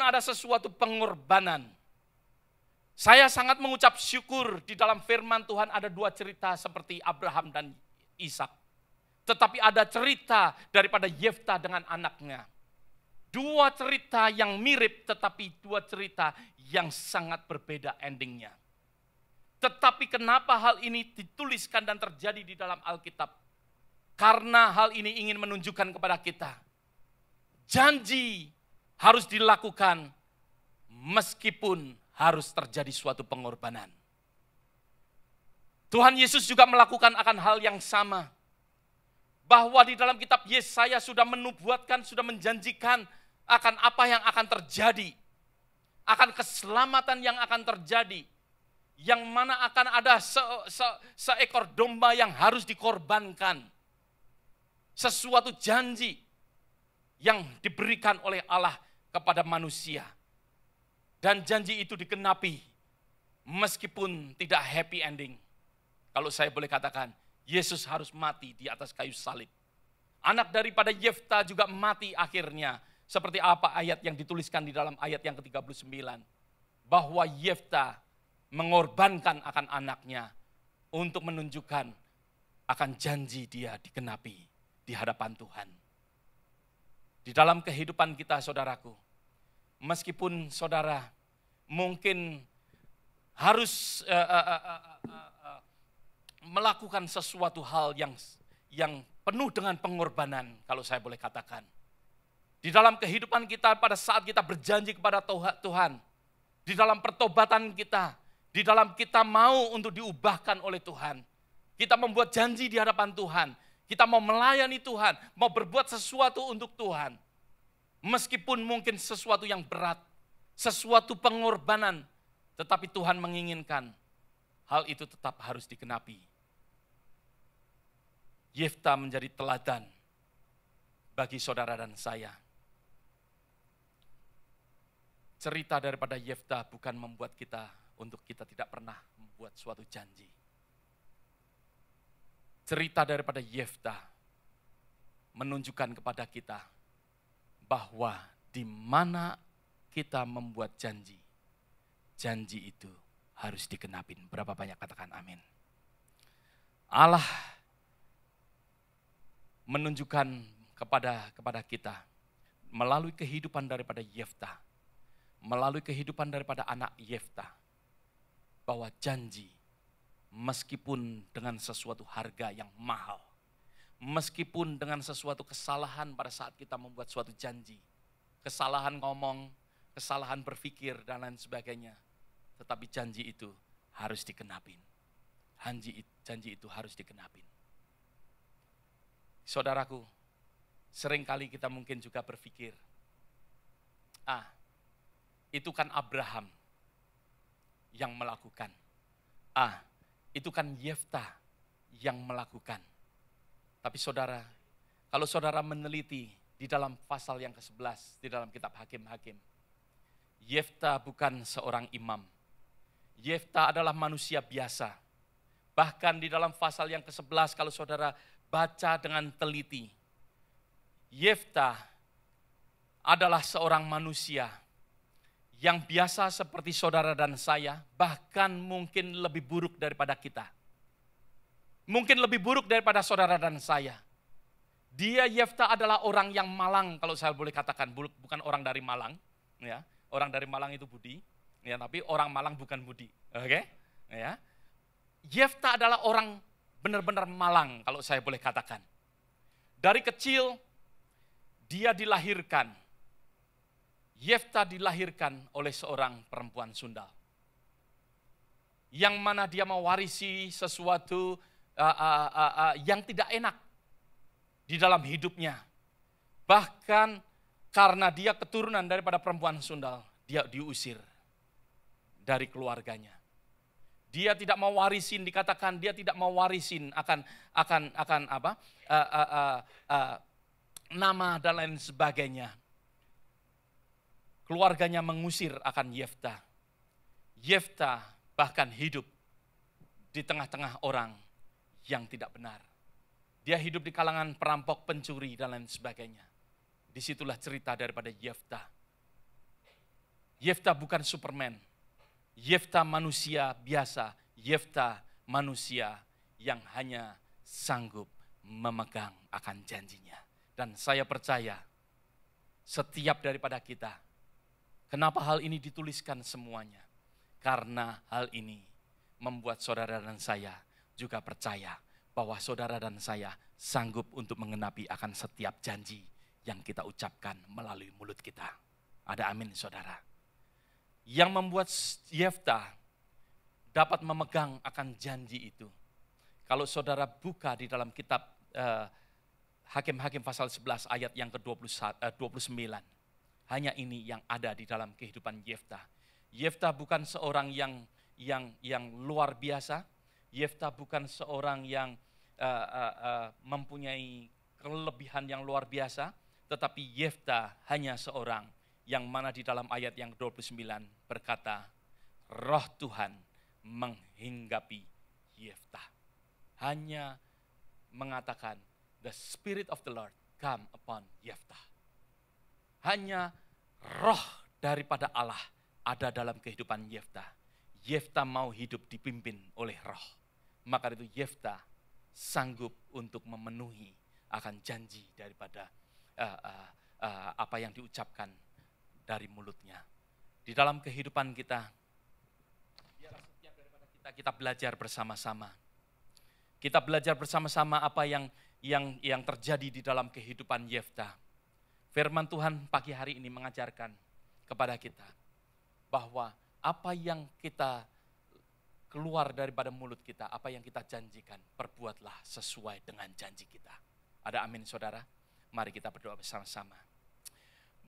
ada sesuatu pengorbanan. Saya sangat mengucap syukur di dalam firman Tuhan ada dua cerita seperti Abraham dan Ishak. Tetapi ada cerita daripada Yefta dengan anaknya. Dua cerita yang mirip tetapi dua cerita yang sangat berbeda endingnya. Tetapi kenapa hal ini dituliskan dan terjadi di dalam Alkitab? Karena hal ini ingin menunjukkan kepada kita. Janji harus dilakukan meskipun harus terjadi suatu pengorbanan. Tuhan Yesus juga melakukan akan hal yang sama. Bahwa di dalam kitab Yesaya sudah menubuatkan, sudah menjanjikan akan apa yang akan terjadi. Akan keselamatan yang akan terjadi. Yang mana akan ada seekor domba yang harus dikorbankan. Sesuatu janji yang diberikan oleh Allah kepada manusia. Dan janji itu digenapi meskipun tidak happy ending. Kalau saya boleh katakan, Yesus harus mati di atas kayu salib. Anak daripada Yefta juga mati akhirnya. Seperti apa ayat yang dituliskan di dalam ayat yang ke-39. Bahwa Yefta mengorbankan akan anaknya untuk menunjukkan akan janji dia digenapi di hadapan Tuhan. Di dalam kehidupan kita saudaraku, meskipun saudara mungkin harus melakukan sesuatu hal yang penuh dengan pengorbanan, kalau saya boleh katakan. Di dalam kehidupan kita pada saat kita berjanji kepada Tuhan, di dalam pertobatan kita, di dalam kita mau untuk diubahkan oleh Tuhan, kita membuat janji di hadapan Tuhan, kita mau melayani Tuhan, mau berbuat sesuatu untuk Tuhan. Meskipun mungkin sesuatu yang berat, sesuatu pengorbanan, tetapi Tuhan menginginkan hal itu tetap harus digenapi. Yefta menjadi teladan bagi saudara dan saya. Cerita daripada Yefta bukan membuat kita untuk kita tidak pernah membuat suatu janji. Cerita daripada Yefta menunjukkan kepada kita bahwa di mana kita membuat janji, janji itu harus digenapin. Berapa banyak katakan amin. Allah menunjukkan kepada kita melalui kehidupan daripada Yefta, melalui kehidupan daripada anak Yefta, bahwa janji meskipun dengan sesuatu harga yang mahal, meskipun dengan sesuatu kesalahan pada saat kita membuat suatu janji, kesalahan ngomong, kesalahan berpikir dan lain sebagainya, tetapi janji itu harus digenapin. Janji itu harus digenapin. Saudaraku, seringkali kita mungkin juga berpikir, itu kan Abraham yang melakukan. Itu kan Yefta yang melakukan. Tapi saudara, kalau saudara meneliti di dalam pasal yang ke-11 di dalam kitab Hakim-Hakim, Yefta bukan seorang imam. Yefta adalah manusia biasa. Bahkan di dalam pasal yang ke-11 kalau saudara baca dengan teliti, Yefta adalah seorang manusia yang biasa seperti saudara dan saya, bahkan mungkin lebih buruk daripada kita. Mungkin lebih buruk daripada saudara dan saya. Dia Yefta adalah orang yang malang, kalau saya boleh katakan, bukan orang dari Malang. Ya, orang dari Malang itu Budi, ya, tapi orang Malang bukan Budi. Oke? Ya. Yefta adalah orang benar-benar malang, kalau saya boleh katakan. Dari kecil, dia dilahirkan. Yefta dilahirkan oleh seorang perempuan Sundal. Yang mana dia mewarisi sesuatu yang tidak enak di dalam hidupnya. Bahkan karena dia keturunan daripada perempuan Sundal, dia diusir dari keluarganya. Dia tidak mau warisin, dikatakan dia tidak mau warisin akan nama dan lain sebagainya. Keluarganya mengusir akan Yefta. Yefta bahkan hidup di tengah-tengah orang yang tidak benar. Dia hidup di kalangan perampok, pencuri, dan lain sebagainya. Disitulah cerita daripada Yefta. Yefta bukan Superman. Yefta manusia biasa. Yefta manusia yang hanya sanggup memegang akan janjinya. Dan saya percaya setiap daripada kita, kenapa hal ini dituliskan semuanya? Karena hal ini membuat saudara dan saya juga percaya bahwa saudara dan saya sanggup untuk mengenapi akan setiap janji yang kita ucapkan melalui mulut kita. Ada amin saudara. Yang membuat Yefta dapat memegang akan janji itu. Kalau saudara buka di dalam kitab Hakim-Hakim pasal 11 ayat yang ke-29. Hanya ini yang ada di dalam kehidupan Yefta. Yefta bukan seorang yang luar biasa. Yefta bukan seorang yang mempunyai kelebihan yang luar biasa. Tetapi Yefta hanya seorang yang mana di dalam ayat yang ke-29 berkata, Roh Tuhan menghinggapi Yefta. Hanya mengatakan, the Spirit of the Lord come upon Yefta. Hanya roh daripada Allah ada dalam kehidupan Yefta. Yefta mau hidup dipimpin oleh roh. Maka itu Yefta sanggup untuk memenuhi akan janji daripada apa yang diucapkan dari mulutnya. Di dalam kehidupan kita, biarlah setiap daripada kita belajar bersama-sama. Kita belajar bersama-sama apa yang terjadi di dalam kehidupan Yefta. Firman Tuhan pagi hari ini mengajarkan kepada kita bahwa apa yang kita keluar daripada mulut kita, apa yang kita janjikan, perbuatlah sesuai dengan janji kita. Ada amin saudara? Mari kita berdoa bersama-sama.